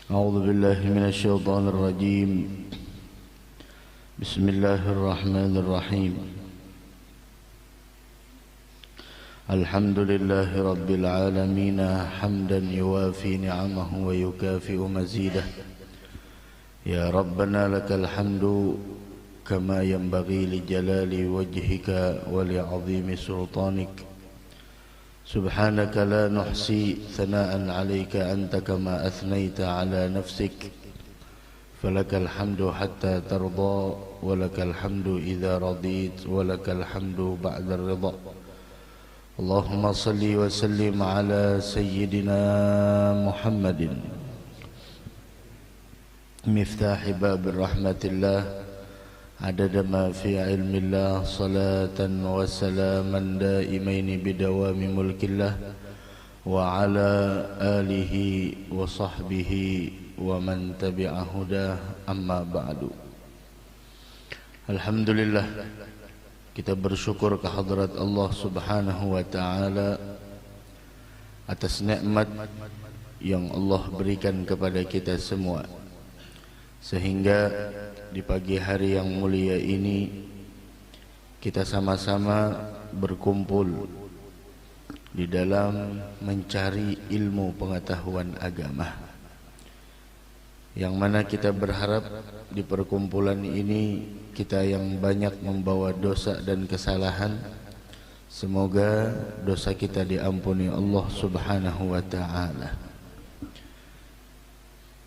أعوذ بالله من الشيطان الرجيم. بسم الله الرحمن الرحيم. الحمد لله رب العالمين حمدا يوافي نعمه ويكافئ مزيده. يا ربنا لك الحمد كما ينبغي لجلال وجهك ولعظيم سلطانك. سبحانك لا نحصي ثناء عليك أنت كما أثنيت على نفسك. فلك الحمد حتى ترضى ولك الحمد إذا رضيت ولك الحمد بعد الرضا. اللهم صل وسلم على سيدنا محمد مفتاح باب رحمة الله عدد ما في علم الله صلاة وسلاما دائمين بدوام ملك الله وعلى آله وصحبه ومن تبع هداه. أما بعد. Alhamdulillah, kita bersyukur kehadrat Allah Subhanahu wa taala atas nikmat yang Allah berikan kepada kita semua, sehingga di pagi hari yang mulia ini kita sama-sama berkumpul di dalam mencari ilmu pengetahuan agama, yang mana kita berharap di perkumpulan ini kita yang banyak membawa dosa dan kesalahan, semoga dosa kita diampuni Allah Subhanahu wa taala.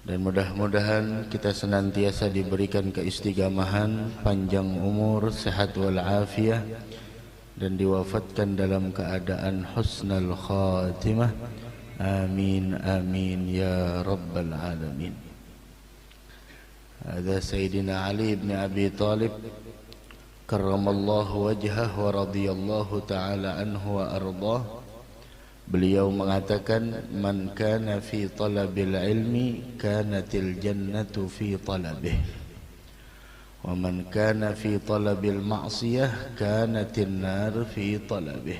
Dan mudah-mudahan kita senantiasa diberikan keistiqamahan, panjang umur, sehat walafiat, dan diwafatkan dalam keadaan husnul khatimah. Amin amin ya rabbal alamin. Hadza Sayyidina Ali bin Abi Thalib karramallahu wajhahu wa radhiyallahu ta'ala anhu wa ardhah. Beliau mengatakan, man kana fi talabil ilmi kanatil jannatu fi talabih, wa man kana fi talabil ma'siyah kanatin nar fi talabih.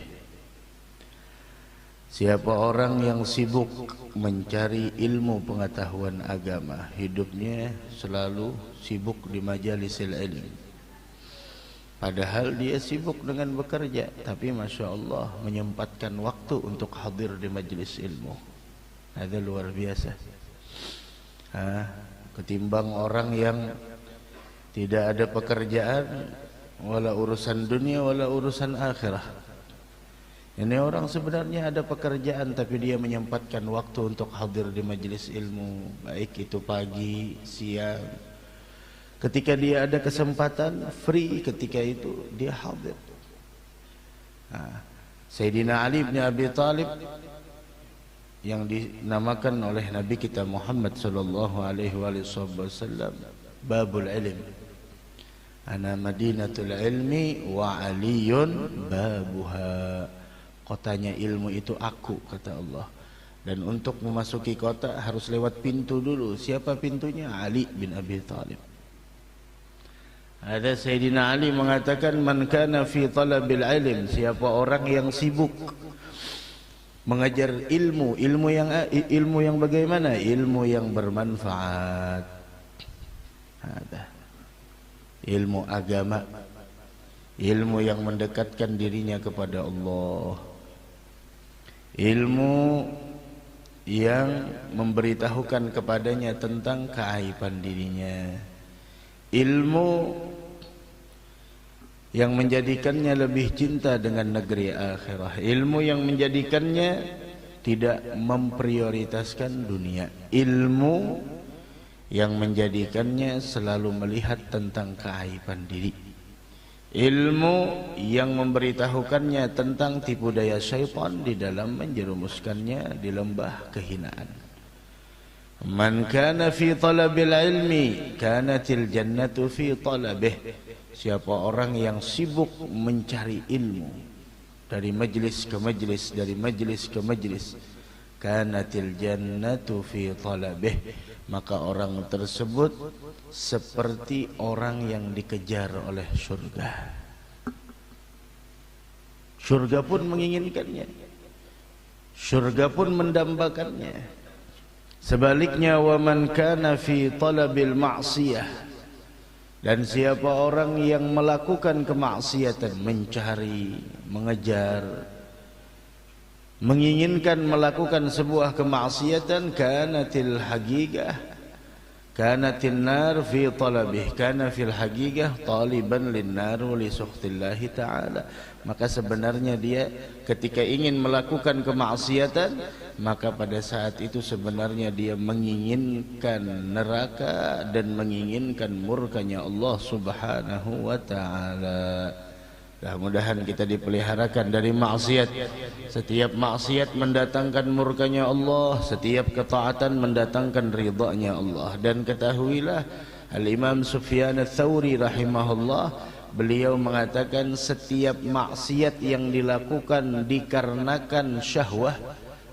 Siapa orang yang sibuk mencari ilmu pengetahuan agama, hidupnya selalu sibuk di majalisil ilmu, padahal dia sibuk dengan bekerja, tapi Masya Allah menyempatkan waktu untuk hadir di majlis ilmu. Ada luar biasa. Ketimbang orang yang tidak ada pekerjaan, wala urusan dunia wala urusan akhirah. Ini orang sebenarnya ada pekerjaan, tapi dia menyempatkan waktu untuk hadir di majlis ilmu, baik itu pagi, siang. Ketika dia ada kesempatan, free ketika itu dia hadir. Sayyidina Ali bin Abi Thalib yang dinamakan oleh Nabi kita Muhammad sallallahu alaihi wasallam babul ilm. Ana madinatul ilmi wa aliyun babuha. Kotanya ilmu itu aku, kata Allah. Dan untuk memasuki kota harus lewat pintu dulu. Siapa pintunya? Ali bin Abi Thalib. Ada Sayyidina Ali mengatakan, man kana fi talabil ilm, siapa orang yang sibuk mengajar ilmu, ilmu yang bagaimana? Ilmu yang bermanfaat. Ada ilmu agama, ilmu yang mendekatkan dirinya kepada Allah, ilmu yang memberitahukan kepadanya tentang keaiban dirinya, ilmu yang menjadikannya lebih cinta dengan negeri akhirah, ilmu yang menjadikannya tidak memprioritaskan dunia, ilmu yang menjadikannya selalu melihat tentang keaiban diri, ilmu yang memberitahukannya tentang tipu daya syaitan di dalam menjerumuskannya di lembah kehinaan. Man kana fi talabil ilmi kanatil jannatu fi talabih. Siapa orang yang sibuk mencari ilmu dari majlis ke majlis, dari majlis ke majlis, kanatil jannatu fi talabih, maka orang tersebut seperti orang yang dikejar oleh surga. Surga pun menginginkannya, surga pun mendambakannya. Sebaliknya, wa man kana fi talabil ma'siyah, dan siapa orang yang melakukan kemaksiatan, mencari, mengejar, menginginkan melakukan sebuah kemaksiatan, kanatil haqiqah, kanatin nar fi talabih, kana fil haqiqah taliban lin nar wa li sukhtillahi ta'ala. Maka sebenarnya dia ketika ingin melakukan kemaksiatan, maka pada saat itu sebenarnya dia menginginkan neraka dan menginginkan murkanya Allah Subhanahu wa ta'ala. Mudah-mudahan kita dipeliharakan dari maksiat. Setiap maksiat mendatangkan murkanya Allah, setiap ketaatan mendatangkan ridhanya Allah. Dan ketahuilah, Al-Imam Sufyan Ats-Tsauri rahimahullah, beliau mengatakan setiap maksiat yang dilakukan dikarenakan syahwah,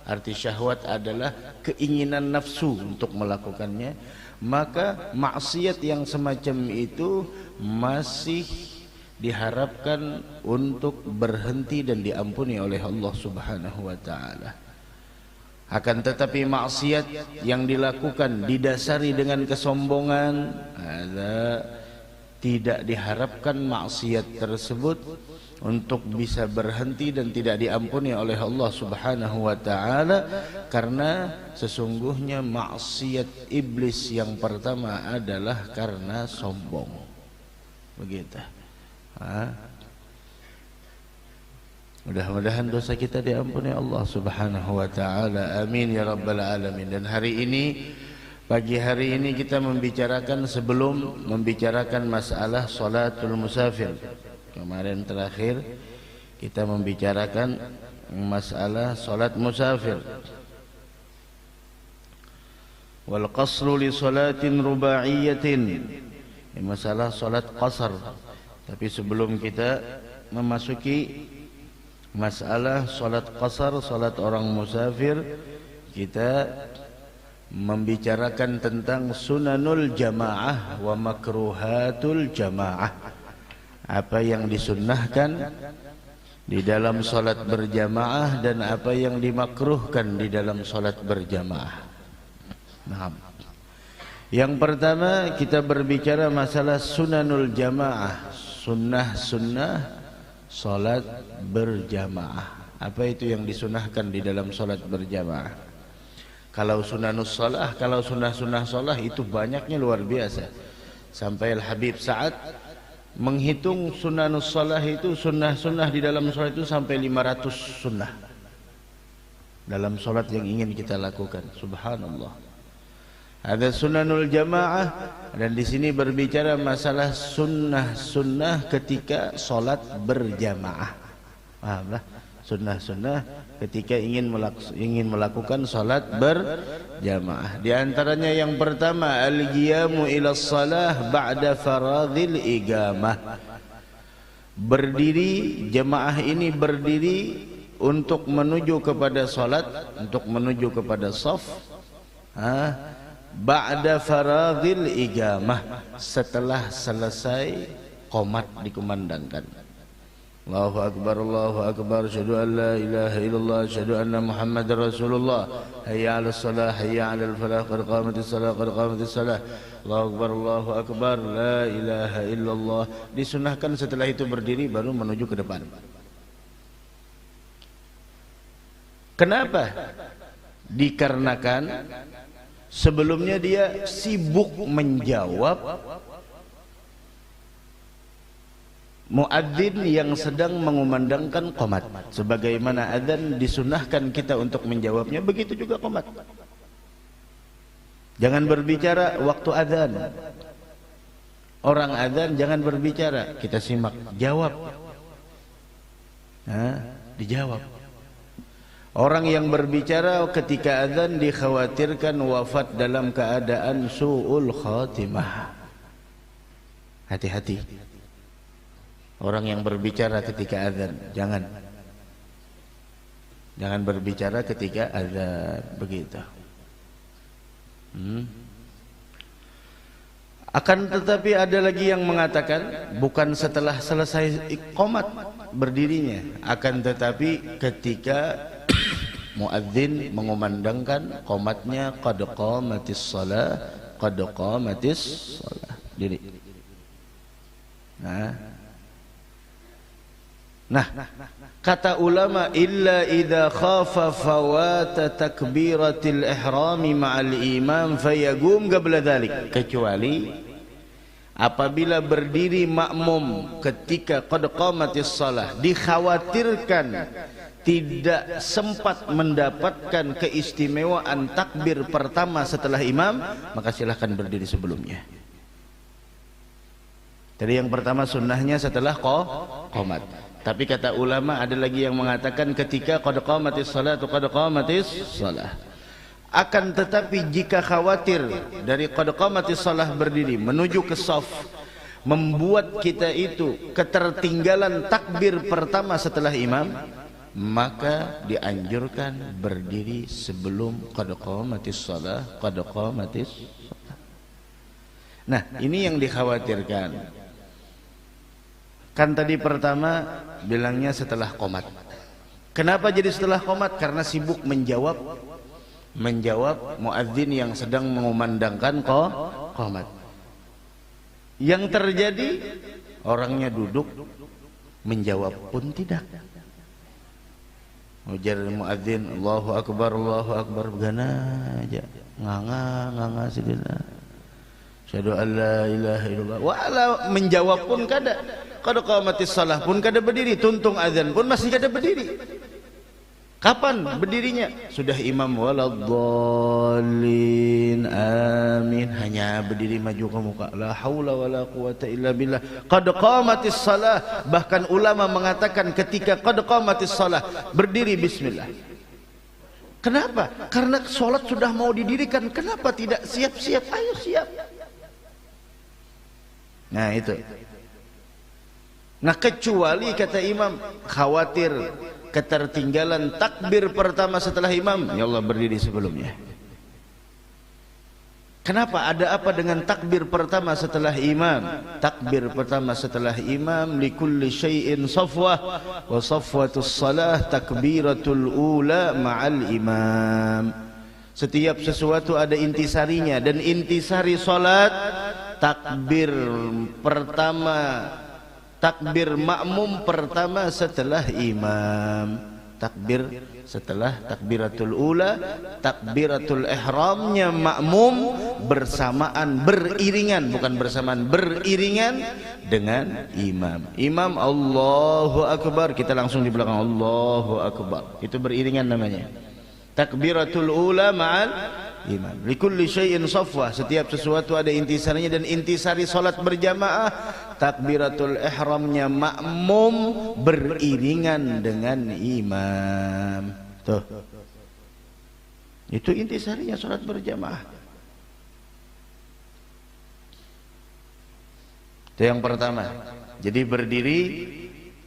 arti syahwat adalah keinginan nafsu untuk melakukannya, maka maksiat yang semacam itu masih diharapkan untuk berhenti dan diampuni oleh Allah Subhanahu wa ta'ala. Akan tetapi maksiat yang dilakukan didasari dengan kesombongan, tidak diharapkan maksiat tersebut untuk bisa berhenti dan tidak diampuni oleh Allah Subhanahu wa ta'ala, karena sesungguhnya maksiat iblis yang pertama adalah karena sombong. Begitu. Mudah-mudahan dosa kita diampuni Allah Subhanahu wa ta'ala. Amin ya rabbal alamin. Dan hari ini, pagi hari ini kita membicarakan, sebelum membicarakan masalah salatul musafir, kemarin terakhir kita membicarakan masalah salat musafir. Wal qasru li salatin rubaiyatin, masalah salat qasar. Tapi sebelum kita memasuki masalah salat qasar, salat orang musafir, kita membicarakan tentang sunanul jamaah wa makruhatul jamaah. Apa yang disunnahkan di dalam salat berjamaah dan apa yang dimakruhkan di dalam salat berjamaah. Nah, yang pertama kita berbicara masalah sunanul jamaah, sunnah-sunnah salat berjamaah. Apa itu yang disunahkan di dalam salat berjamaah? Kalau sunanus salah, kalau sunnah-sunnah salah itu banyaknya luar biasa. Sampai Al-Habib Sa'ad menghitung sunanus salah itu, sunnah-sunnah di dalam salat itu sampai 500 sunnah dalam salat yang ingin kita lakukan. Subhanallah. Ada sunanul jamaah, dan di sini berbicara masalah sunnah-sunnah ketika salat berjamaah. Pahamlah? Sunnah-sunnah ketika ingin melakukan salat berjamaah. Di antaranya yang pertama, al-qiyamu ila shalah ba'da faradhil iqamah. Berdiri, jamaah ini berdiri untuk menuju kepada salat, untuk menuju kepada shaf, ba'da faradhil iqamah, setelah selesai qomat dikumandangkan. Allahu akbar, Allahu akbar, asyhadu an la ilaha illallah, asyhadu anna Muhammadar Rasulullah, hayya 'alas shalah, hayya 'alal falah, qad qamatis shalah, qad qamatis shalah. Allahu akbar, Allahu akbar, la ilaha illallah. Disunahkan setelah itu berdiri baru menuju ke depan. Kenapa? Dikarenakan sebelumnya dia sibuk menjawab muadzin yang sedang mengumandangkan qomat. Sebagaimana adzan disunahkan kita untuk menjawabnya, begitu juga qomat. Jangan berbicara waktu adzan. Orang adzan jangan berbicara, kita simak, jawab. Dijawab. Orang yang berbicara ketika adzan dikhawatirkan wafat dalam keadaan su'ul khatimah. Hati-hati. Orang yang berbicara ketika adzan, jangan berbicara ketika adzan, begitu. Akan tetapi ada lagi yang mengatakan bukan setelah selesai qomat berdirinya, akan tetapi ketika muadzin mengumandangkan qomatnya qad qamatis shalah, qad qamatis shalah. Diri. Nah, kata ulama illa idza khafa fawata takbiratil ihrami ma'al imam fayagum qabla dhalik, kecuali apabila berdiri makmum ketika qad qamatis shalah dikhawatirkan tidak sempat mendapatkan keistimewaan takbir pertama setelah imam, maka silahkan berdiri sebelumnya. Jadi yang pertama sunnahnya setelah qomat. Tapi kata ulama ada lagi yang mengatakan ketika qad qamatis salatu qad qamatis shalah. Akan tetapi jika khawatir dari qad qamatis shalah berdiri menuju ke shaf membuat kita itu ketertinggalan takbir pertama setelah imam, maka dianjurkan berdiri sebelum qad qamatis shalah, qad qamatis shalah. Nah, ini yang dikhawatirkan. Kan tadi pertama bilangnya setelah qomat. Kenapa jadi setelah qomat? Karena sibuk menjawab muadzin yang sedang mengumandangkan qomat. Yang terjadi orangnya duduk, menjawab pun tidak. Ujar muadzin Allahu akbar begana aja, nganga sedina. Syahadu an la ilaha illallah. Wala menjawab pun kada. Qad qamatis shalah pun kada berdiri, tuntung azan pun masih kada berdiri. Kapan berdirinya? Sudah imam waladdallin amin, hanya berdiri maju ke muka. La haula wala quwata illa billah. Qad qamatis shalah, bahkan ulama mengatakan ketika qad qamatis shalah berdiri bismillah. Kenapa? Karena sholat sudah mau didirikan. Kenapa tidak siap-siap? Ayo siap. Nah itu. Nah kecuali kata imam khawatir ketertinggalan takbir pertama setelah imam, ya Allah berdiri sebelumnya. Kenapa? Ada apa dengan takbir pertama setelah imam? Takbir pertama setelah imam likulli syai'in safwah wa safwatus salah takbiratul ula ma'al imam. Setiap sesuatu ada intisarinya, dan intisari salat takbir pertama, takbir makmum pertama setelah imam. Takbir setelah takbiratul ula, takbiratul ihramnya makmum bersamaan, beriringan, bukan bersamaan, beriringan dengan imam. Imam Allahu akbar, kita langsung di belakang Allahu akbar. Itu beriringan namanya. Takbiratul ula ma'al imam. Likulli syai'in safwah, setiap sesuatu ada intisarinya, dan intisari salat berjamaah takbiratul ihramnya makmum beriringan dengan imam. Tuh. Itu intisarinya salat berjamaah. Itu yang pertama. Jadi berdiri,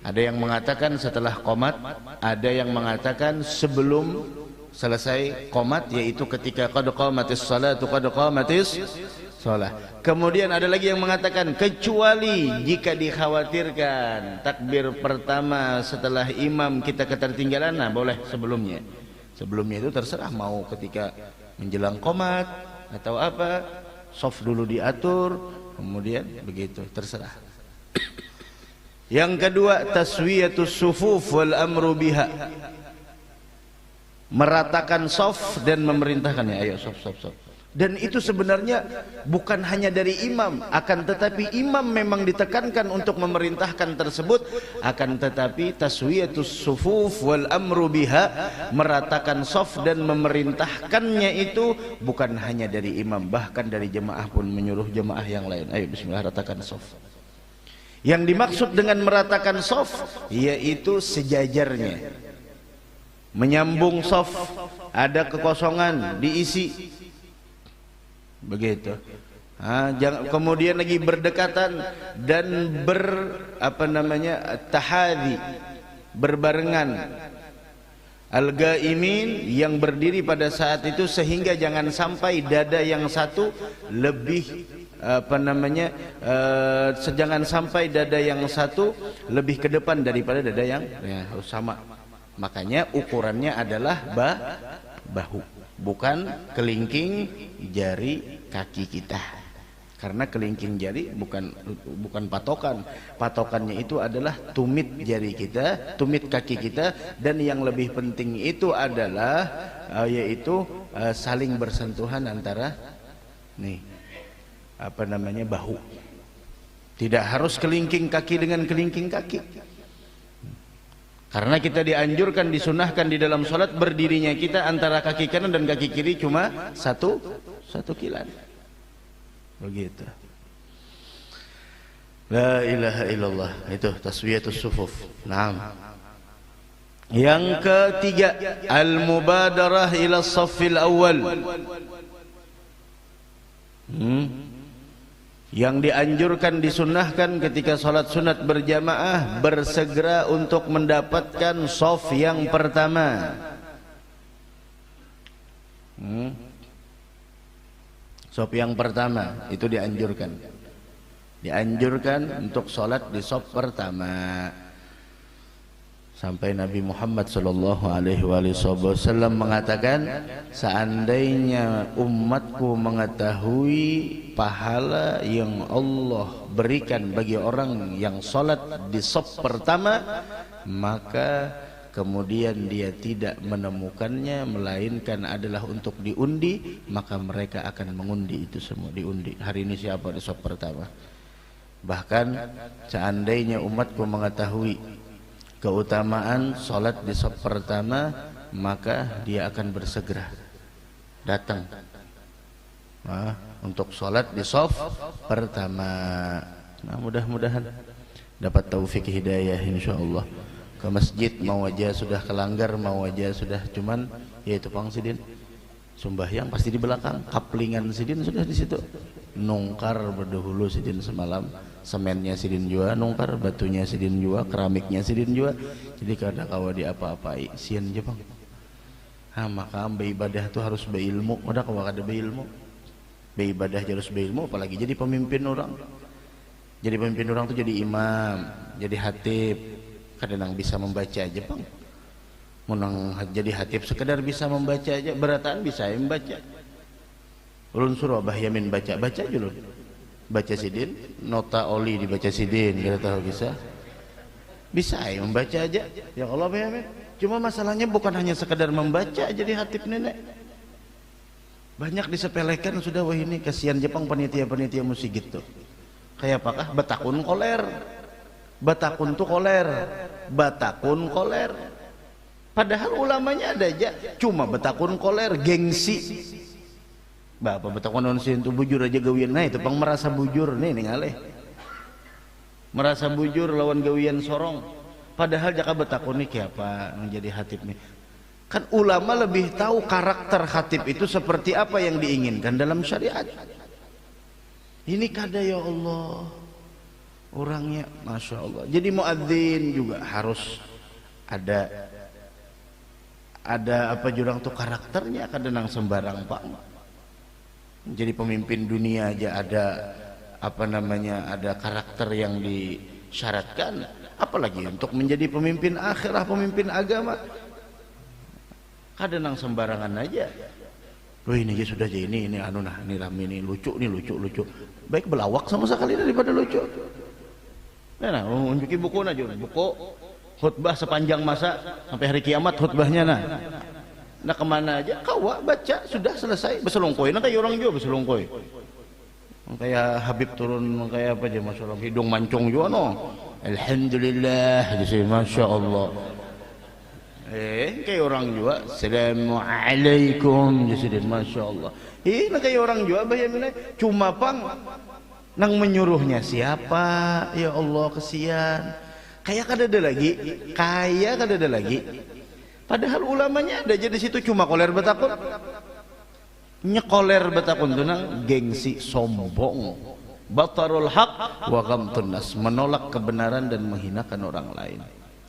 ada yang mengatakan setelah qomat, ada yang mengatakan sebelum selesai qomat, yaitu ketika qad qamatis salatu qad qamatis shalah. Kemudian ada lagi yang mengatakan kecuali jika dikhawatirkan takbir pertama setelah imam kita ketertinggalan, nah boleh sebelumnya. Sebelumnya itu terserah, mau ketika menjelang qomat atau apa, shaf dulu diatur, kemudian begitu, terserah. Yang kedua, taswiyatus sufuf wal amru biha, meratakan shaf dan memerintahkannya, ayo shaf. Dan itu sebenarnya bukan hanya dari imam, akan tetapi imam memang ditekankan untuk memerintahkan tersebut, akan tetapi taswiyatus sufuf wal amru biha, meratakan shaf dan memerintahkannya itu bukan hanya dari imam, bahkan dari jemaah pun menyuruh jemaah yang lain, ayo bismillah ratakan shaf. Yang dimaksud dengan meratakan shaf yaitu sejajarnya, menyambung shaf, ada kekosongan diisi, begitu. Kemudian lagi berdekatan dan tahadhi, berbarengan. Al-gaimin, yang berdiri pada saat itu, sehingga jangan sampai dada yang satu lebih jangan sampai dada yang satu lebih ke depan daripada dada yang harus sama. Makanya ukurannya adalah bahu, bukan kelingking jari kaki kita. Karena kelingking jari bukan patokan. Patokannya itu adalah tumit jari kita, tumit kaki kita, dan yang lebih penting itu adalah yaitu saling bersentuhan antara bahu. Tidak harus kelingking kaki dengan kelingking kaki. Karena kita dianjurkan, disunahkan di dalam sholat berdirinya kita antara kaki kanan dan kaki kiri cuma satu kilan. Begitu. La ilaha illallah. Itu taswiyatus sufuf. Naam. Yang ketiga, al-mubadarah ila shaffil awal. Yang dianjurkan, disunnahkan ketika salat sunat berjamaah, bersegera untuk mendapatkan shaf yang pertama. Shaf yang pertama itu dianjurkan untuk sholat di shaf pertama. Sampai Nabi Muhammad sallallahu alaihi wasallam mengatakan, seandainya umatku mengetahui pahala yang Allah berikan bagi orang yang sholat di shaf pertama, maka kemudian dia tidak menemukannya melainkan adalah untuk diundi, maka mereka akan mengundi itu semua, diundi. Hari ini siapa di shaf pertama? Bahkan seandainya umatku mengetahui keutamaan sholat di shaf pertama, maka dia akan bersegera datang untuk sholat di shaf pertama. Nah, mudah-mudahan dapat taufik hidayah insyaallah. Ke masjid mau aja sudah kelanggar, mau aja sudah, cuman yaitu pang sidin sembahyang pasti di belakang, kaplingan sidin sudah di situ, nungkar berdahulu sidin semalam, semennya sidin jua nungkar, batunya sidin jua, keramiknya sidin jua, jadi kada kawa di apa-apai sian je pang. Maka beribadah tuh harus berilmu, udah kawa kada berilmu, beribadah harus berilmu, apalagi jadi pemimpin orang. Jadi pemimpin orang tuh jadi imam, jadi hatib, kadang bisa membaca aja pang. Menang jadi hatib sekedar bisa membaca aja, berataan bisa membaca. Ulun suruh Abah Yamin baca aja loh. Baca sidin, nota oli dibaca sidin, kita tahu bisa membaca aja. Ya Allah Abah Yamin. Cuma masalahnya bukan hanya sekedar membaca jadi hatib nenek. Banyak disepelekan sudah. Wah ini kasihan Jepang panitia-panitia musik gitu. Kayak apakah Batakun koler. Batakun tuh koler. Batakun koler. Padahal ulamanya ada aja, cuma Batakun koler, gengsi. Bapak Batakun onsin tuh bujur aja gawian, nah itu pang merasa bujur nih ngaleh. Merasa bujur lawan gawian sorong. Padahal jaka Batakun nih kayak apa menjadi hatib nih. Kan ulama lebih tahu karakter hatib itu seperti apa yang diinginkan dalam syariat. Ini kada ya Allah. Orangnya Masya Allah. Jadi muadzin juga harus ada apa jurang tuh karakternya, kadang sembarang pak. Jadi pemimpin dunia aja ada ada karakter yang disyaratkan, apalagi untuk menjadi pemimpin akhirah, pemimpin agama. Kadang sembarangan aja. Loh ini aja sudah aja ini rame ini lucu baik belawak sama sekali daripada lucu. Nah unjuki buku aja, buku khutbah sepanjang masa sampai hari kiamat khutbahnya nah kemana aja kawa baca sudah selesai beselongkoi, nah kayak orang juga beselongkoi, kayak Habib turun kayak apa aja Masya Allah, hidung mancung juga alhamdulillah jadi Masya Allah, kayak orang juga assalamualaikum jadi Masya Allah, nah kayak orang juga bayangin cuma pang nang menyuruhnya siapa ya Allah, kesian kayak kada ada lagi padahal ulamanya ada jadi situ, cuma koler Batakun nyekoler Batakun tuh nang gengsi, sombong, batarul haq wa ghamtun nas, menolak kebenaran dan menghinakan orang lain,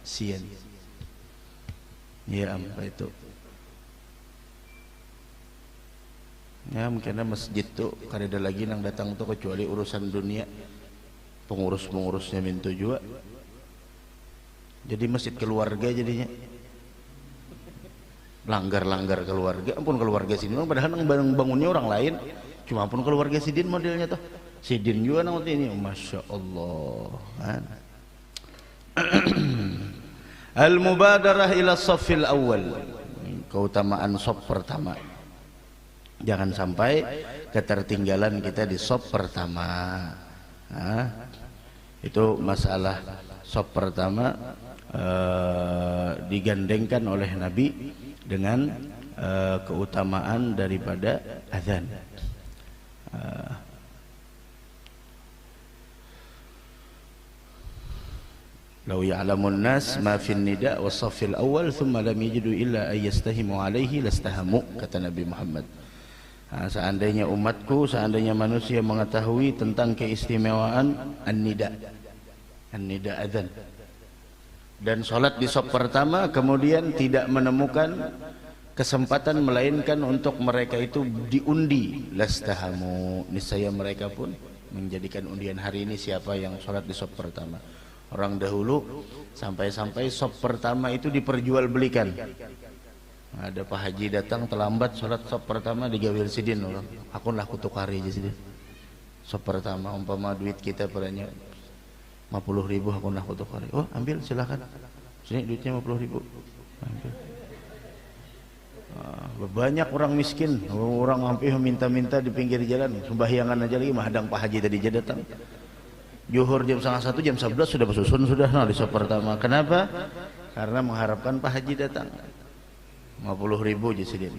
sian ya apa itu ya mungkin masjid tuh kada ada lagi nang datang tuh kecuali urusan dunia, pengurusnya mintu juga. Jadi masjid keluarga jadinya. langgar-langgar keluarga, ampun keluarga sidin padahal nang bangunnya orang lain, cuma ampun keluarga sidin modelnya tuh. Sidin juga nang ini, masya Allah kan. Al-mubadarah ila shaffil awal, keutamaan shaf pertama. Jangan sampai ketertinggalan kita di shaf pertama. Nah, itu masalah shaf pertama digandengkan oleh Nabi dengan keutamaan daripada azan. Lau ya'lamun nas ma fin nida' wa shaffil awal thumma lam yajidu illa ay yastahimu alaihi lastahamu, kata Nabi Muhammad. Seandainya umatku, seandainya manusia mengetahui tentang keistimewaan an-nida', an-nida' adzan, dan salat di shaf pertama, kemudian tidak menemukan kesempatan melainkan untuk mereka itu diundi, lastahamu, niscaya mereka pun menjadikan undian hari ini siapa yang salat di shaf pertama. Orang dahulu sampai-sampai shaf pertama itu diperjualbelikan. Ada Pak Haji datang terlambat sholat shaf pertama digawil sidin orang. Aku lah kutukari aja sidin. Shaf pertama umpama duit kita padanya 50.000, aku lah kutukari. Oh ambil silakan. Sini duitnya 50.000. Ambil. Banyak orang miskin, orang hampir minta-minta di pinggir jalan, sembahyangan aja lagi mahadang Pak Haji tadi aja datang. Zuhur jam 1:30, jam 11 sudah bersusun sudah di shaf pertama. Kenapa? Karena mengharapkan Pak Haji datang. 50.000 aja sidin.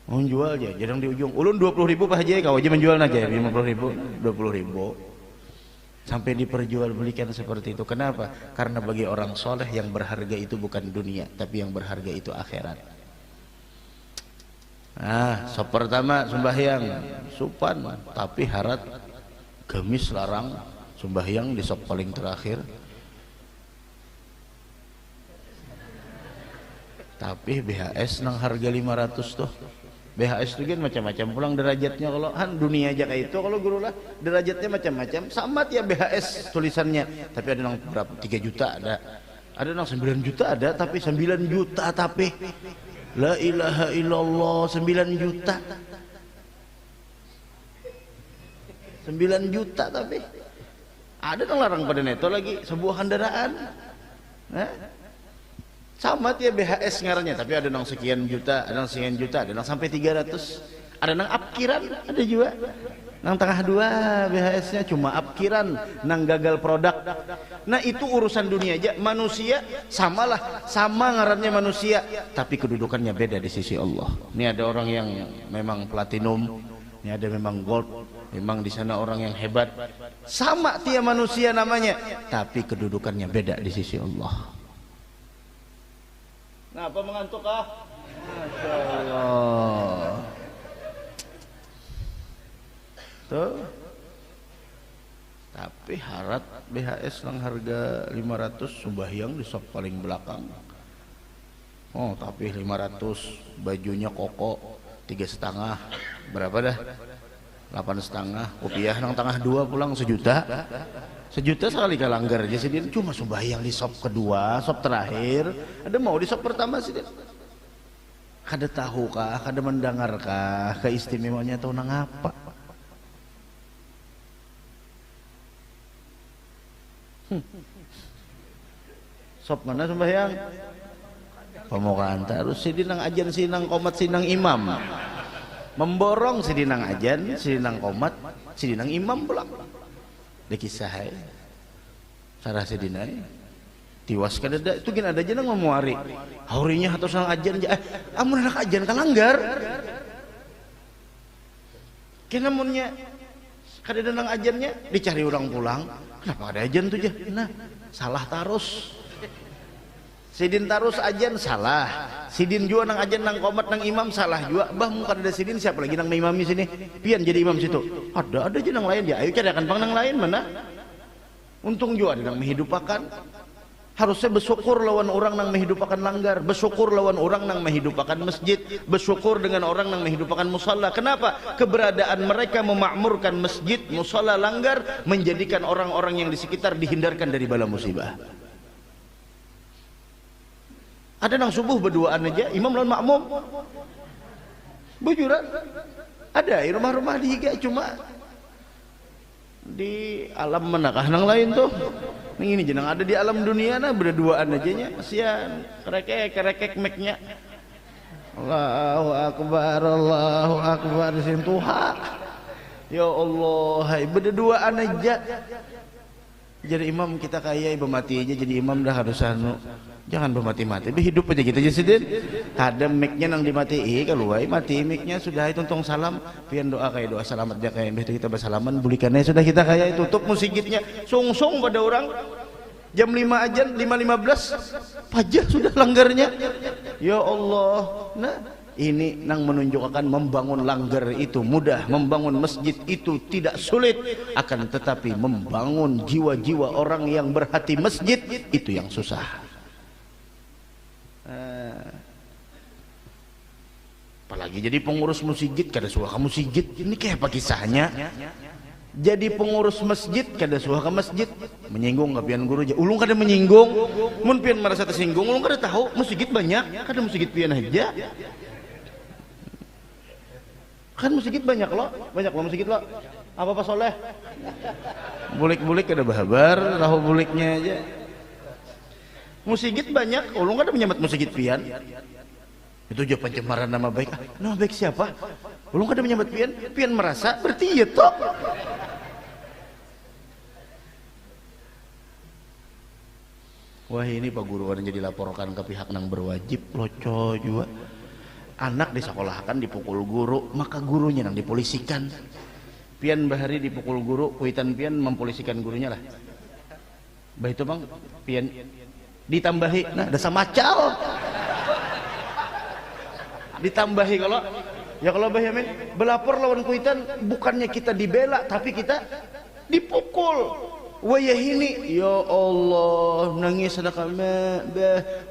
Mau jual aja, jarang di ujung. Ulun 20.000 Pak Haji, kau aja menjual aja 50.000, 20.000. Sampai diperjualbelikan seperti itu. Kenapa? Karena bagi orang soleh yang berharga itu bukan dunia, tapi yang berharga itu akhirat. Nah, shaf pertama sembahyang supan, tapi harat gamis larang sembahyang di shaf paling terakhir. Tapi BHS nang harga 500 tuh. BHS itu kan macam-macam pulang derajatnya. Kalau han dunia aja kayak itu, kalau guru lah derajatnya macam-macam. Sama ya BHS tulisannya. Tapi ada nang berapa? 3 juta ada. Ada nang 9 juta ada, tapi 9 juta tapi la ilaha illallah 9 juta. 9 juta tapi ada yang larang pada neto lagi sebuah kendaraan. Sama ya BHS ngarannya, tapi ada yang sekian juta, ada yang sekian juta, ada yang sampai 300, ada yang apkiran, ada juga nang tengah dua BHS-nya cuma apkiran, nang gagal produk. Nah itu urusan dunia aja. Manusia samalah, sama ngarannya manusia, tapi kedudukannya beda di sisi Allah. Ini ada orang yang memang platinum, ini ada memang gold, memang di sana orang yang hebat. Sama tiap manusia namanya, tapi kedudukannya beda di sisi Allah. Nah, apa mengantuk ah? Masya Allah. Tuh. Tapi harat BHS yang harga 500 sembahyang di shop paling belakang. Oh, tapi 500 bajunya koko 3,5. Berapa dah? 8,5. Kopiah nang tengah 2 pulang 1 juta. 1 juta sekali kalanggar aja sih dia, cuma sembahyang di shop kedua, shop terakhir. Ada mau di shop pertama sih dia. Kada tahu kah, kada mendengar kah keistimewaannya tahu nang apa? Shop mana sembahyang? Pemukaan terus sih nang ajan, sih nang komat, sih nang imam. Memborong sih nang ajan, sih nang komat, sih nang imam pulang. Dikisah sarah sedinai tiwas kadada itu gin ada aja nang memuari haurinya atau sang ajan amun anak ajan kalanggar kenamunnya kadada nang ajannya dicari orang pulang, kenapa ada ajan tuh jah? Nah salah tarus sidin tarus ajan salah, sidin juga nang ajan nang komat nang imam salah juga. Bah muka ada sidin siapa lagi nang imami sini pian jadi imam situ, ada aja nang lain ya. Ayo carikan pang nang lain mana, untung juga ada nang menghidupakan. Harusnya bersyukur lawan orang nang menghidupakan langgar, bersyukur lawan orang nang menghidupakan masjid, bersyukur dengan orang nang menghidupakan musalla. Kenapa? Keberadaan mereka memakmurkan masjid, musalla, langgar, menjadikan orang-orang yang di sekitar dihindarkan dari bala musibah. Ada nang subuh berduaan aja imam lawan makmum. Bujuran. Ada rumah-rumah di higa cuma di alam manakah nang lain tuh. Ini jeneng ada di alam dunia nah berduaan aja nya. Kasihan kerekek meknya. Allahu akbar sentuha. Ya Allah, hai berduaan aja. Jadi imam kita kaya ibu mati aja jadi imam dah harus anu. Jangan bermati-mati, hidup aja kita jadi ada mic-nya nang dimatiin keluar mati mic-nya sudah itu untung salam pian doa kayak doa selamat dia kayak begitu kita bersalaman bulikannya sudah kita kayak tutup musiknya sung-sung pada orang jam 5 aja 5.15 pajah sudah langgarnya ya Allah. Nah ini nang menunjukkan membangun langgar itu mudah, membangun masjid itu tidak sulit, akan tetapi membangun jiwa-jiwa orang yang berhati masjid itu yang susah. Apalagi jadi pengurus masjid kada suaka masjid ini kayak apa kisahnya? Jadi pengurus masjid kada suaka masjid menyinggung nggak pian guru aja ulung kada menyinggung mun pian merasa tersinggung ulung kada tahu masjid banyak kada masjid pian aja kan masjid banyak lo masjid lo apa Pak Soleh bulik-bulik kada bahabar tahu buliknya aja masjid banyak ulung kada menyambat masjid pian itu aja pencemaran nama baik nama baik siapa ulung kada menyambat pian merasa berarti iya toh. Wah ini Pak Guru orang jadi laporkan ke pihak nang berwajib loco juga anak disekolahkan dipukul guru maka gurunya nang dipolisikan pian bahari dipukul guru kuitan pian mempolisikan gurunya lah bah itu bang pian ditambahi nah dasa macal ditambahi kalau bah yamin belapor lawan kuitan bukannya kita dibela tapi kita dipukul. Wayah ini ya Allah nangis ada kami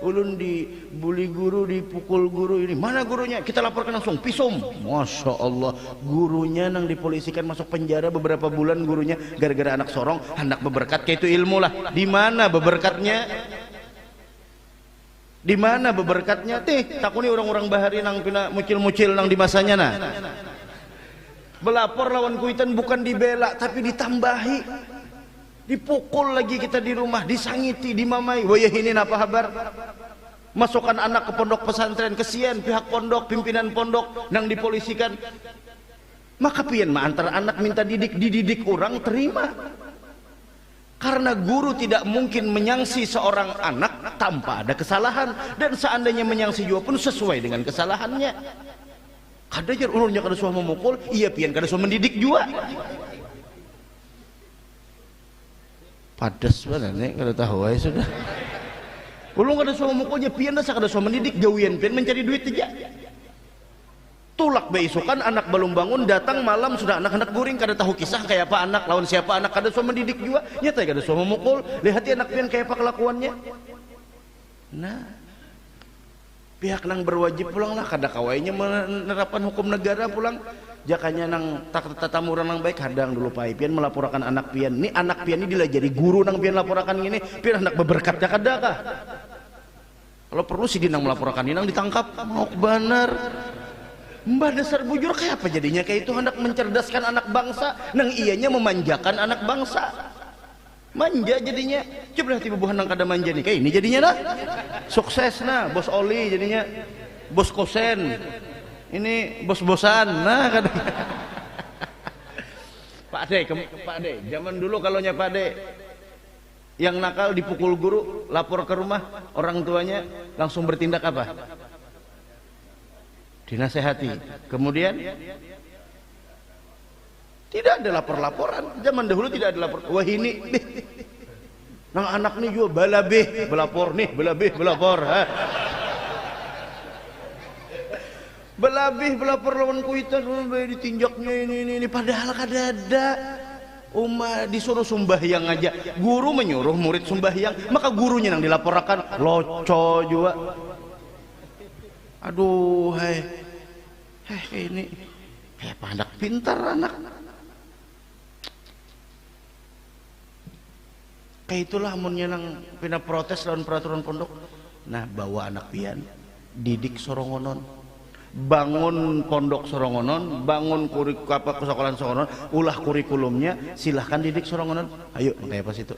ulun dibuli guru dipukul guru ini mana gurunya kita laporkan langsung pisum Masya Allah gurunya nang dipolisikan masuk penjara beberapa bulan gurunya gara-gara anak sorong hendak beberkat kayak itu ilmu lah di mana beberkatnya teh takuni orang-orang bahari nang pina mucil-mucil nang di masanya nah belapor lawan kuitan bukan dibela tapi ditambahi dipukul lagi kita di rumah disangiti dimamai wayah ini apa kabar masukkan anak ke pondok pesantren kesian pihak pondok pimpinan pondok nang dipolisikan maka pian mah antar anak minta dididik orang terima karena guru tidak mungkin menyangsi seorang anak tanpa ada kesalahan dan seandainya menyangsi juga pun sesuai dengan kesalahannya kada jar ulunnya kada suah memukul iya pian kada suah mendidik juga padas banget nih kada tahu aja sudah ulung kada suah mukulnya pian dah kada suah mendidik jauhian pian mencari duit aja tulak beisukan anak belum bangun datang malam sudah anak-anak guring kada tahu kisah kayak apa anak lawan siapa anak kada suah mendidik juga nyata kada suah memukul lihati anak pian kayak apa kelakuannya nah pihak nang berwajib pulang lah kada kawainya menerapkan hukum negara pulang jakanya nang tatamurang nang baik hadang dulu pai pian melaporkan anak pian ini anak pian ini dilajari guru nang pian laporkan gini pian anak beberkatnya kada kah kalau perlu si dinang melaporkan ini nang ditangkap mau benar mbah dasar bujur kayak apa jadinya kayak itu hendak mencerdaskan anak bangsa nang ianya memanjakan anak bangsa manja jadinya coba hati bubuhan nang kada manja nih kayak ini jadinya dah sukses nah bos oli jadinya bos kosen ini bos-bosan nah kadang Pak De zaman dulu kalau nya Pak De yang nakal dipukul guru lapor ke rumah orang tuanya langsung bertindak apa dinasehati kemudian tidak ada lapor-laporan zaman dahulu tidak ada lapor wah ini nang anak nih juga balabeh belapor nih belapor ha belapor lawan kuitan ditinjaknya ini padahal kada ada disuruh sembahyang aja guru menyuruh murid sembahyang maka gurunya yang dilaporkan loco juga aduh ini kayak anak pintar anak kayak itulah amunnya nang pina protes lawan peraturan pondok Nah, bawa anak pian, didik sorongonon, bangun pondok sorongonon, bangun sekolahan sorongonon, ulah kurikulumnya, silahkan didik sorongonon. Ayo, kayak pas itu.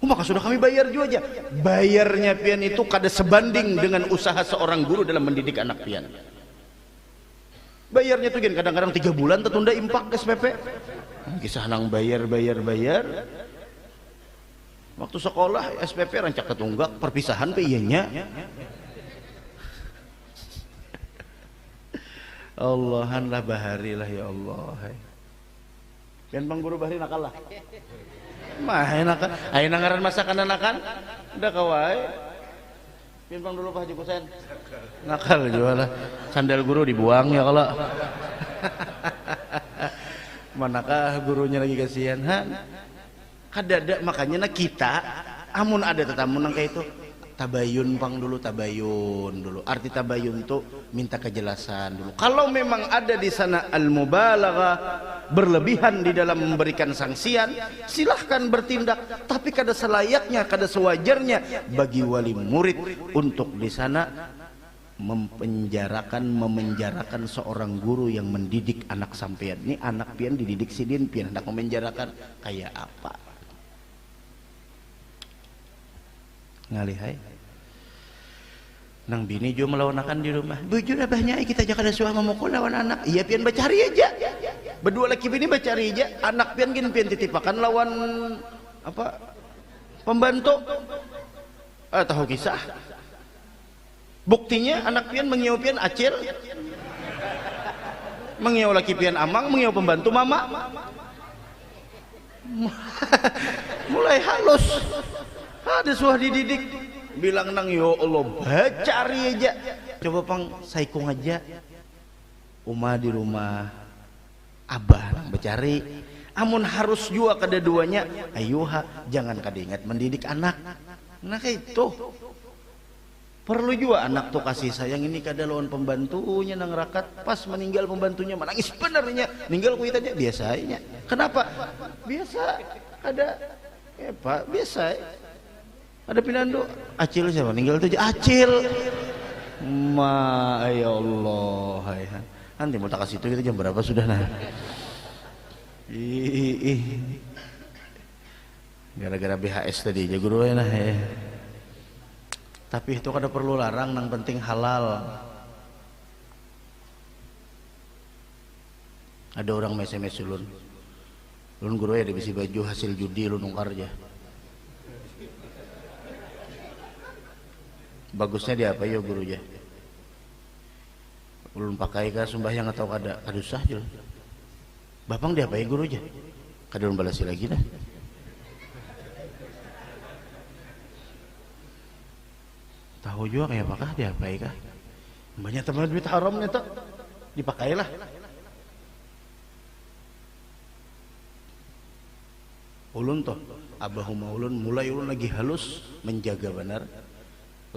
Maka sudah kami bayar juga aja. Bayarnya pian itu kada sebanding dengan usaha seorang guru dalam mendidik anak pian. Bayarnya tuh kadang-kadang 3 bulan tertunda impak ke SPP. Kisah nang bayar. Waktu sekolah SPP rancak ketunggak, perpisahan pe iyanya. Allahan lah bahari lah ya Allah. Pian bang guru bahari nakal lah. Mah enakan, ayo nangaran masakan anakan, udah kawai. Pian bang dulu Pak Haji Kusen. Nakal juga lah. Sandal guru dibuang ya kalau. Manakah gurunya lagi kasihan? Kadada makanya kita amun ada tetamu nang kayak itu tabayun pang dulu, tabayun dulu. Arti tabayun tuh minta kejelasan dulu. Kalau memang ada di sana al-mubalaghah, berlebihan di dalam memberikan sanksian, silahkan bertindak. Tapi kada selayaknya, kada sewajarnya bagi wali murid untuk di sana memenjarakan seorang guru yang mendidik anak sampean. Ini anak pian dididik sidin pian hendak memenjarakan kayak apa? Ngalihai nang bini jo melawan di rumah bujur abahnya kita aja kada suah memukul lawan anak. Iya pian bacari aja, berdua laki bini bacari aja, anak pian gini pian titipakan lawan apa pembantu. Tahu kisah buktinya anak pian mengiau pian acil, mengiau laki pian amang, mengiau pembantu mama. Mulai halus. Ada suah dididik bilang nang ya Allah bacari aja, coba pang saikung aja Uma di rumah abah nang bacari amun harus juga kada duanya ayuha jangan kada ingat mendidik anak. Nah itu perlu juga anak tuh kasih sayang. Ini kada lawan pembantunya nang rakat pas meninggal pembantunya menangis benernya ninggal kuit aja biasanya. Kenapa biasa ada pak biasa ada pinando acil siapa ninggal tuh acil ma ya Allah nanti mau tak kasih itu kita jam berapa sudah nah gara-gara BHS tadi aja guru nah tapi itu kada perlu larang nang penting halal. Ada orang SMS ulun guru ya dibisi baju hasil judi lu nungkar aja. Bagusnya dia apa ya guru ya? Ulun pakai kah sembahyang atau kada usah je. Bapang dia apa ya guru ya? Kada ulun balasi lagi dah. Tahu juga kayak apakah dia apa ya kah? Banyak teman duit haramnya tuh dipakailah. Ulun toh abahuma ulun mulai ulun lagi halus menjaga benar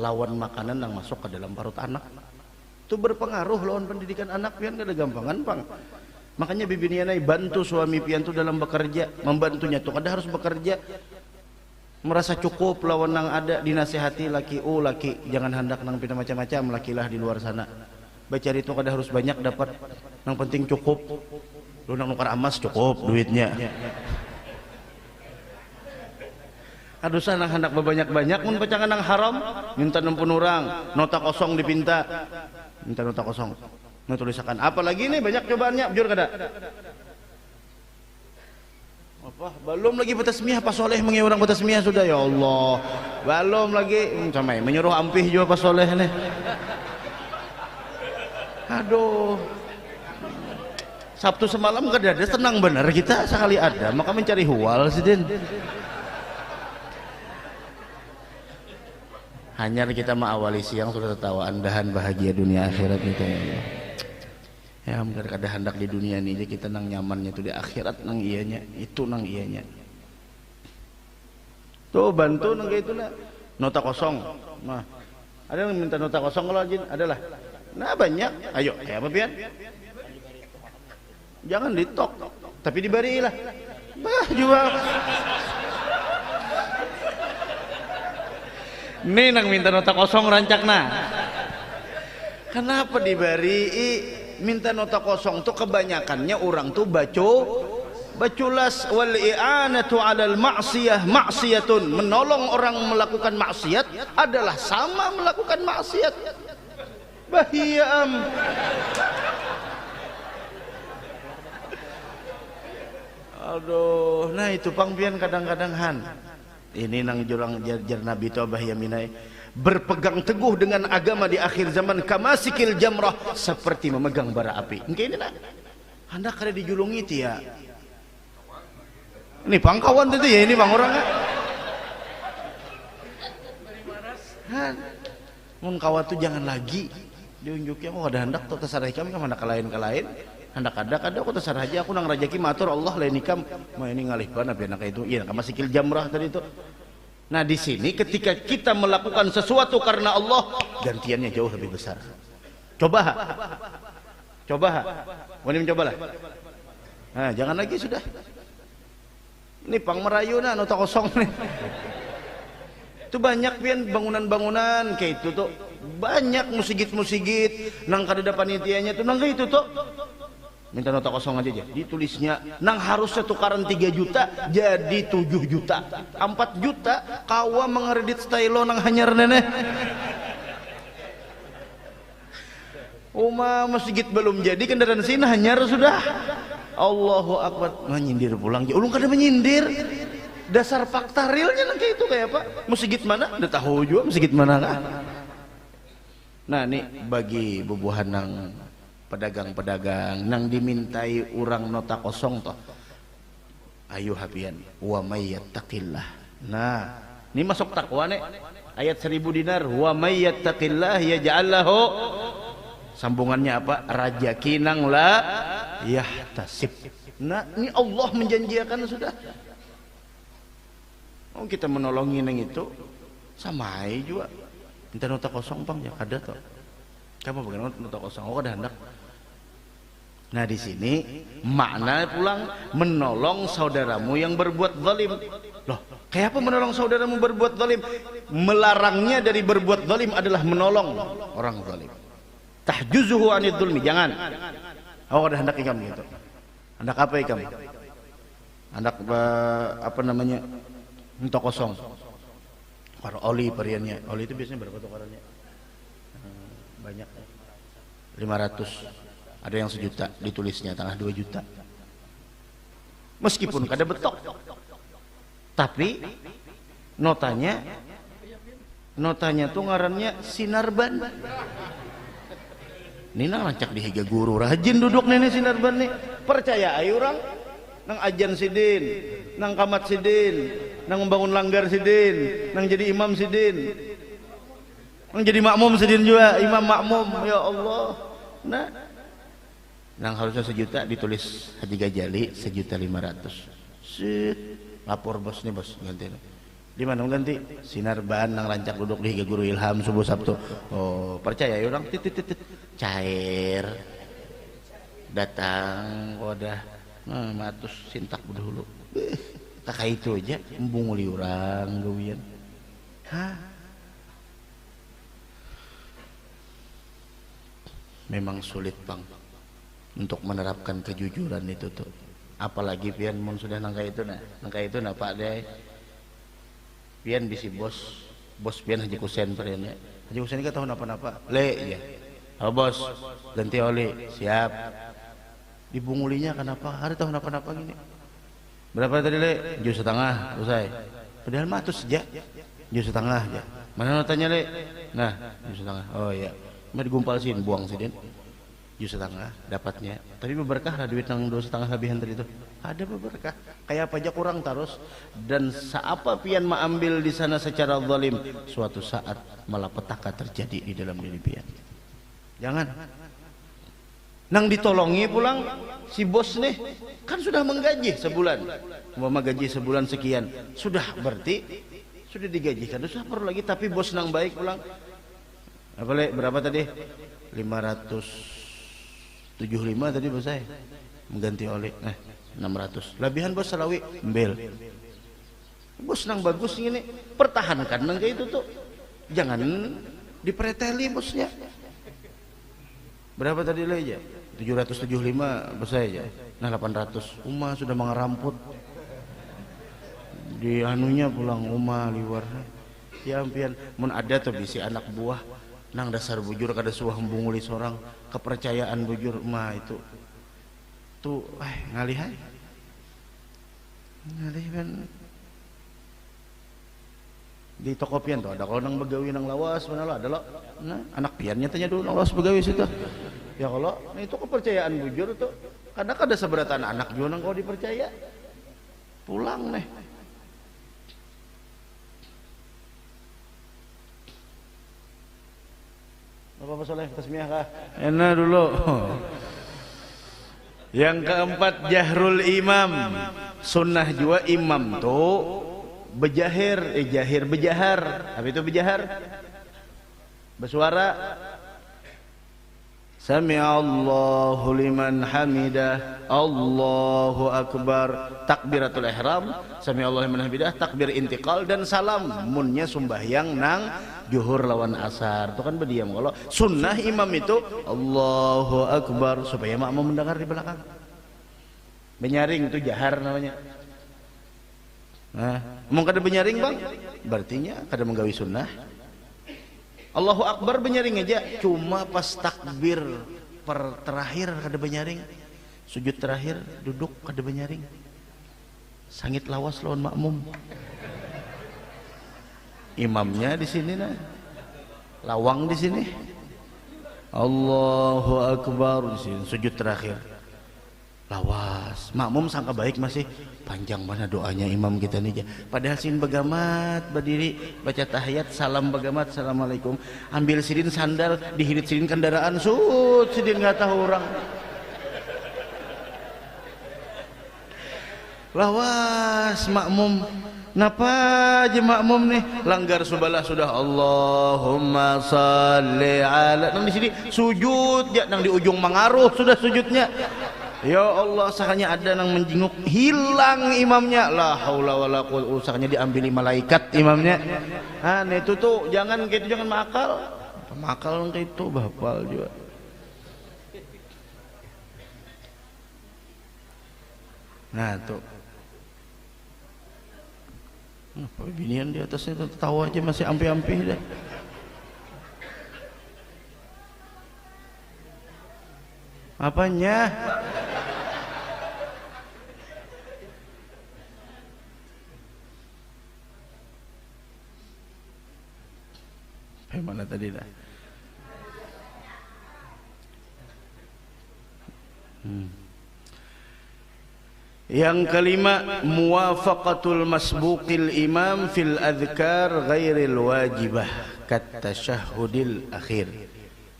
lawan makanan yang masuk ke dalam parut anak itu berpengaruh lawan pendidikan anak pian kada gampangan pang. Makanya bibi nianai bantu suami pian tu dalam bekerja, membantunya tu kada harus bekerja merasa cukup lawan nang ada, dinasihati laki jangan hendak nang pina macam-macam, lakilah di luar sana bacari itu kada harus banyak dapat, nang penting cukup. Lu nang nukar emas cukup duitnya. Aduh sana hendak berbanyak-banyak mun pacangan nang haram minta 60 orang nota kosong dipinta minta nota kosong nah tulisakan apalagi nih banyak cobaannya jujur kada apa belum lagi batasmiah pas soleh mengi orang batasmiah sudah ya Allah belum lagi sampai menyuruh ampih juga pas soleh nih aduh Sabtu semalam kada ada tenang benar kita sekali ada maka mencari huwal sidin. Hanya kita mengawali siang sudah tertawaan dahan bahagia dunia akhirat itu ya mungkin ada hendak di dunia ini kita nang nyamannya itu di akhirat nang ianya itu nang ianya tuh bantu nang kayak itu nota kosong nah ada yang minta nota kosong kalau jin adalah nah banyak ayo kayak apa pian jangan ditok tapi dibarilah bah juga Nih nang minta nota kosong rancakna. Kenapa diberi minta nota kosong tuh kebanyakannya orang tuh baculas wal i'anatu 'alal ma'siyah ma'siyatun, menolong orang melakukan maksiat adalah sama melakukan maksiat. Bahiyam. Aduh, nah itu pangpian kadang-kadang han. Ini nang jurang jar Nabi tu bahiyaminai. Berpegang teguh dengan agama di akhir zaman kamasikil jamrah, seperti memegang bara api. Engke ini nak hendak kada dijulungi tia. Ini pangkawan itu ya, ini bang orang. Han, mun kawan tu jangan lagi diunjuknya. Oh ada hendak tu terserah kami kan hendak kalain. Hendak ada aku terserah aja, aku nang rajaki matur Allah lain nikam. Mau ini ngalih pan apa anak itu? Iya, kamasikil jamrah tadi itu. Nah di sini ketika kita melakukan sesuatu karena Allah, gantiannya jauh lebih besar. Coba, wani mencobalah. Nah jangan lagi sudah. Ini pang merayu nah nota kosong nih. Itu banyak pian bangunan-bangunan kayak itu tuh, banyak musigit nang kada panitianya tuh nang itu tuh. Minta nota kosong aja ditulisnya nang harusnya tukaran 3 juta jadi 7 juta 4 juta kawa mengeredit stylo nang hanyar neneh. Masjid belum jadi kendaraan sini hanyar sudah. Allahu Akbar, menyindir pulang ulung kada menyindir, dasar fakta realnya nang kayak itu kayak apa masjid mana udah tahu juga masjid mana kan. Nah ini bagi bubuhan nang pedagang-pedagang nang dimintai orang nota kosong toh, ayo hapian wa may yattaqillah. Nah ini masuk takwa nih ayat 1000 dinar, wa may yattaqillah yaj'al lahu, sambungannya apa, rajaki nang la yahtasib. Nah ini Allah menjanjikan sudah. Oh kita menolongi nang itu sama aja juga minta nota kosong bang ya kada toh. Kamu bagaimana nota kosong? Oh ada hendak. Nah di sini makna pulang menolong saudaramu yang berbuat zalim. Loh, kayak apa menolong saudaramu berbuat zalim? Melarangnya dari berbuat zalim adalah menolong orang zalim. Tahjuzuhu anid zulmi, jangan. Oh ada hendak ikam gitu. Hendak apa ikam? Hendak apa namanya? Nota kosong. Para oli pariannya. Oli itu biasanya berapa tukarannya? Banyak 500, ada yang 1 juta ditulisnya tengah 2 juta meskipun kada betok, tapi notanya tuh ngarannya sinarban. Ini nang rancak di higa guru rajin duduk nenek sinarban nih, percaya ayo orang nang ajan sidin, nang kamat sidin, nang membangun langgar sidin, nang jadi imam sidin, nang jadi makmum sidin juga, imam makmum. Ya Allah. Nah nang harusnya 1 juta ditulis Haji Gajali 1.500.000. Sit, lapor bos nih bos, ganti. Di mana ganti? Sinarban nang rancak duduk di Higa Guru Ilham subuh Sabtu. Oh, percaya ya orang titit cair. Datang udah matus sintak dulu. Tak itu aja embunguli orang gawian. Hah? Memang sulit, Bang, untuk menerapkan kejujuran itu tuh, apalagi pian mun sudah nangka itu nah Pak deh pian bisi bos pian Haji Kusen periannya Haji Kusen ini tahu napa le ya oh bos ganti oli siap dibungulinya kenapa hari tahu napa gini berapa tadi le 1,5 usai padahal matus saja 1,5 aja mana notanya le nah 1,5 oh ya mau digumpalsin buang sidin 1,5 dapatnya, tapi berkah lah duit nang 2,5 lebihan tadi itu. Ada berkah. Kayak pajak kurang terus dan seapa pian mengambil di sana secara zalim, suatu saat malapetaka terjadi di dalam diri pian. Jangan. Nang ditolongi pulang si bos nih kan sudah menggaji sebulan. Umpama gaji sebulan sekian, sudah berarti sudah digajikan. Sudah perlu lagi tapi bos nang baik pulang. Apa le berapa tadi? 575 tadi bos saya mengganti oli 600 lebihan bos salawi embel bos nang bagus ini pertahankan nang kayak itu tuh Jangan dipreteli bosnya. Berapa tadi lo aja? 775 bos saya aja. Nah 800. Uma sudah mengeramput. Di anunya pulang Uma liwar. Ya ampian mun ada tuh bisi anak buah nang dasar bujur kada suah hembunguli sorang kepercayaan bujur mah itu tuh ngalihan kan di toko pian tuh ada kalau nang begawi nang lawas mana lo ada lo nah anak piannya tanya dulu nang lawas begawi situ ya kalau nah itu kepercayaan bujur tuh kadang ada seberatan anak juga nang kau dipercaya pulang nih apa soleh tasmiyah kah enak dulu. Yang keempat jahrul imam, sunnah juga imam tuh bejahir bejahar apa itu bejahar bersuara sami'allahu liman hamidah Allahu akbar takbiratul ihram sami'allahu liman hamidah takbir intiqal dan salam munnya sembahyang nang juhur lawan asar itu kan berdiam. Kalau sunnah imam itu Allahu akbar supaya makmum mendengar di belakang. Menyaring itu jahar namanya. Nah, mau kada menyaring bang berartinya kada menggawi sunnah. Allahu akbar benyaring aja cuma pas takbir terakhir kada benyaring sujud terakhir duduk kada benyaring sangit lawas lawan makmum imamnya di sini nah lawang di sini Allahu akbar di sini sujud terakhir lawas makmum sangka baik masih panjang mana doanya imam kita nih padahal sin begamat berdiri baca tahiyat salam begamat assalamualaikum ambil sidin sandal dihirit sidin kendaraan sidin nggak tahu orang lawas makmum napa aja makmum nih langgar subalah sudah Allahumma salli ala nang di sini sujud ya nang di ujung mengaruh sudah sujudnya. Ya Allah sakanya ada yang menjenguk hilang imamnya la haula wala quwwata sakanya diambil malaikat imamnya itu tuh jangan gitu jangan makal itu bapal juga nah tuh apa binian di atasnya tahu aja masih ampi-ampi deh apanya mana tadi dah Yang kelima muwafaqatul masbuqil imam fil adhkar ghairil wajibah kat tasyahhudil akhir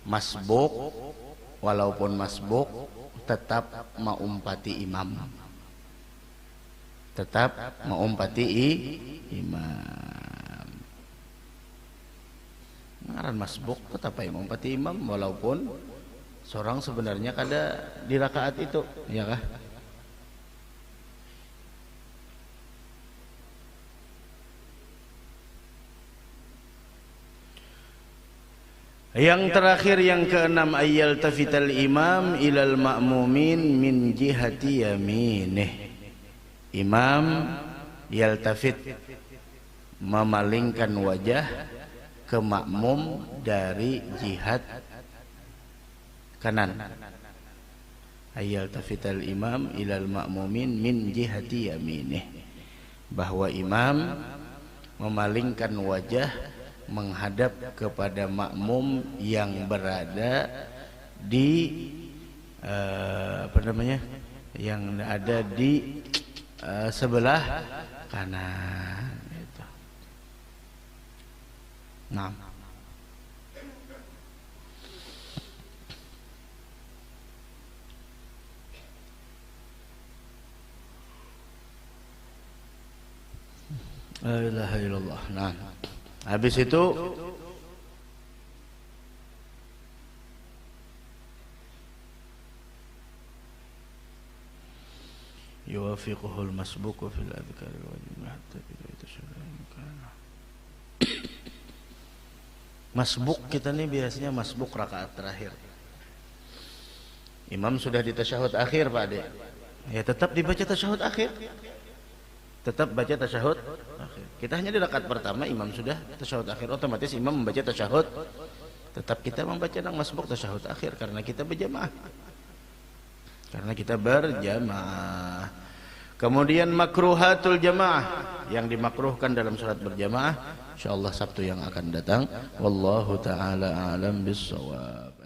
masbuq walaupun masbuq tetap maumpati imam imam ngaran masbuq tetap maumpati imam walaupun seorang sebenarnya kada di rakaat itu ya kah. Yang terakhir yang keenam ayyal tafital imam ilal ma'mumin min jihati yaminih. Imam yaltafit memalingkan wajah ke makmum dari jihad kanan. Ayyal tafital imam ilal ma'mumin min jihati yaminih. Bahwa imam memalingkan wajah menghadap kepada makmum yang berada di yang ada di sebelah kanan itu. Nah, la ilaha illallah. Nah, habis itu yuwafiquhul masbuq fil adhkar wal wajib hatta idza tashaddada kana Masbuk kita nih biasanya masbuk rakaat terakhir. Imam sudah di tasyahud akhir Pak Ade. Ya tetap dibaca tasyahud akhir. Tetap baca tasyahud akhir. Kita hanya di rakaat pertama imam sudah tasyahud akhir, otomatis imam membaca tasyahud. Tetap kita membaca nang masbuk tasyahud akhir karena kita berjamaah. Karena kita berjamaah. Kemudian makruhatul jamaah, yang dimakruhkan dalam salat berjamaah, insyaallah Sabtu yang akan datang. Wallahu taala alam bissawab.